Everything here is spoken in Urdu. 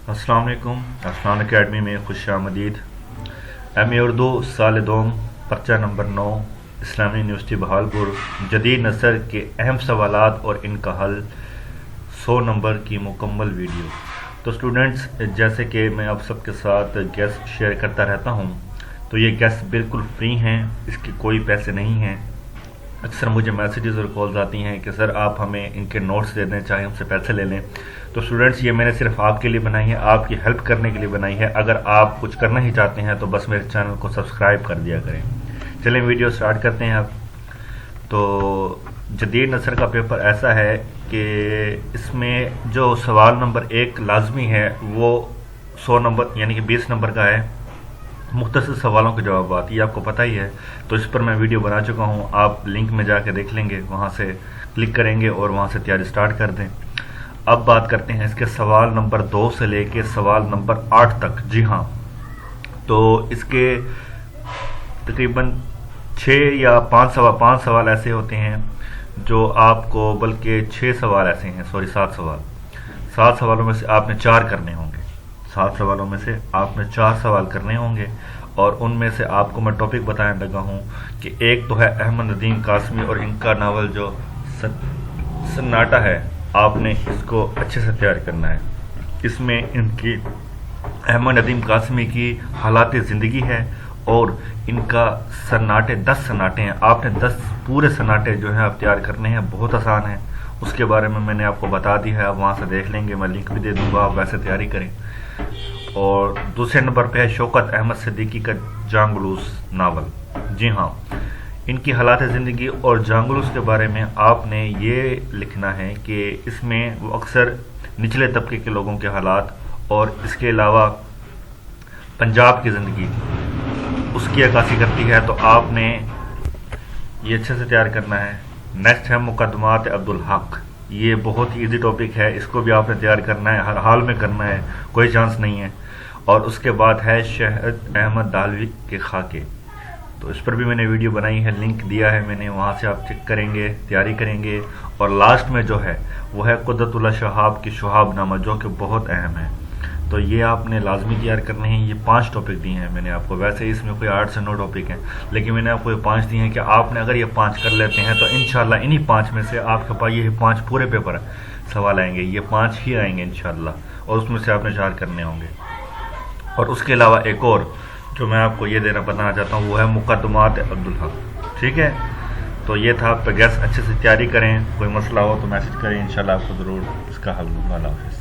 السلام علیکم. اسلام اکیڈمی میں خوش آمدید. ایم اردو سال دوم پرچہ نمبر 9 اسلامی یونیورسٹی بہالپور جدید نثر کے اہم سوالات اور ان کا حل 100 نمبر کی مکمل ویڈیو. تو اسٹوڈنٹس، جیسے کہ میں آپ سب کے ساتھ گیسٹ شیئر کرتا رہتا ہوں، تو یہ گیسٹ بالکل فری ہیں، اس کے کوئی پیسے نہیں ہیں. اکثر مجھے میسیجز اور کالز آتی ہیں کہ سر آپ ہمیں ان کے نوٹس دے دیں چاہے ہم سے پیسے لے لیں. تو اسٹوڈنٹس، یہ میں نے صرف آپ کے لیے بنائی ہے، آپ کی ہیلپ کرنے کے لیے بنائی ہے. اگر آپ کچھ کرنا ہی چاہتے ہیں تو بس میرے چینل کو سبسکرائب کر دیا کریں. چلیں ویڈیو سٹارٹ کرتے ہیں. اب تو جدید نثر کا پیپر ایسا ہے کہ اس میں جو سوال نمبر 1 لازمی ہے وہ 100 نمبر یعنی کہ 20 نمبر کا ہے. مختصر سوالوں کے جوابات، یہ آپ کو پتہ ہی ہے. تو اس پر میں ویڈیو بنا چکا ہوں، آپ لنک میں جا کے دیکھ لیں گے، وہاں سے کلک کریں گے اور وہاں سے تیاری سٹارٹ کر دیں. اب بات کرتے ہیں اس کے سوال نمبر 2 سے لے کے سوال نمبر 8 تک. جی ہاں، تو اس کے تقریباً 6 یا 5 سوال ایسے ہوتے ہیں جو آپ کو، بلکہ 6 سوال ایسے ہیں، 7 سوال. 7 سوالوں میں سے آپ نے 4 کرنے ہوں گے. 7 سوالوں میں سے آپ نے 4 سوال کرنے ہوں گے، اور ان میں سے آپ کو میں ٹاپک بتانے لگا ہوں کہ ایک تو ہے احمد ندیم قاسمی اور ان کا ناول جو سناٹا ہے، آپ نے اس کو اچھے سے تیار کرنا ہے. اس میں ان کی احمد ندیم قاسمی کی حالات زندگی ہے اور ان کا سناٹے 10 سناٹے ہیں. آپ نے 10 پورے سناٹے جو ہیں آپ تیار کرنے ہیں. بہت آسان ہے، اس کے بارے میں نے آپ کو بتا دی ہے، آپ وہاں سے دیکھ لیں گے، میں لنک بھی دے دوں گا، آپ ویسے تیاری کریں. اور دوسرے نمبر پہ ہے شوکت احمد صدیقی کا جانگلوس ناول. جی ہاں، ان کی حالات زندگی اور جانگلوس کے بارے میں آپ نے یہ لکھنا ہے کہ اس میں وہ اکثر نچلے طبقے کے لوگوں کے حالات اور اس کے علاوہ پنجاب کی زندگی اس کی عکاسی کرتی ہے. تو آپ نے یہ اچھے سے تیار کرنا ہے. نیکسٹ ہے مقدمات عبدالحق. یہ بہت ہی ایزی ٹاپک ہے، اس کو بھی آپ نے تیار کرنا ہے، ہر حال میں کرنا ہے، کوئی چانس نہیں ہے. اور اس کے بعد ہے شہد احمد دالوی کے خاکے. تو اس پر بھی میں نے ویڈیو بنائی ہے، لنک دیا ہے میں نے، وہاں سے آپ چیک کریں گے، تیاری کریں گے. اور لاسٹ میں جو ہے وہ ہے قدرت اللہ شہاب کی شہاب نامہ، جو کہ بہت اہم ہے. تو یہ آپ نے لازمی تیار کرنے ہیں. یہ 5 ٹاپک دیے ہیں میں نے آپ کو. ویسے اس میں کوئی 8 سے 9 ٹاپک ہیں، لیکن میں نے آپ کو یہ 5 دیے ہیں کہ آپ نے اگر یہ 5 کر لیتے ہیں تو انشاءاللہ انہی 5 میں سے آپ کے پاس یہ 5 پورے پیپر سوال آئیں گے. یہ 5 ہی آئیں گے انشاءاللہ، اور اس میں سے آپ نے 4 کرنے ہوں گے. اور اس کے علاوہ ایک اور جو میں آپ کو یہ بتانا چاہتا ہوں وہ ہے مقدمات عبدالحق. ٹھیک ہے، تو یہ تھا. آپ گیس اچھے سے تیاری کریں، کوئی مسئلہ ہو تو میسج کریں، انشاءاللہ آپ کو ضرور اس کا حل دوں گا. اللہ حافظ.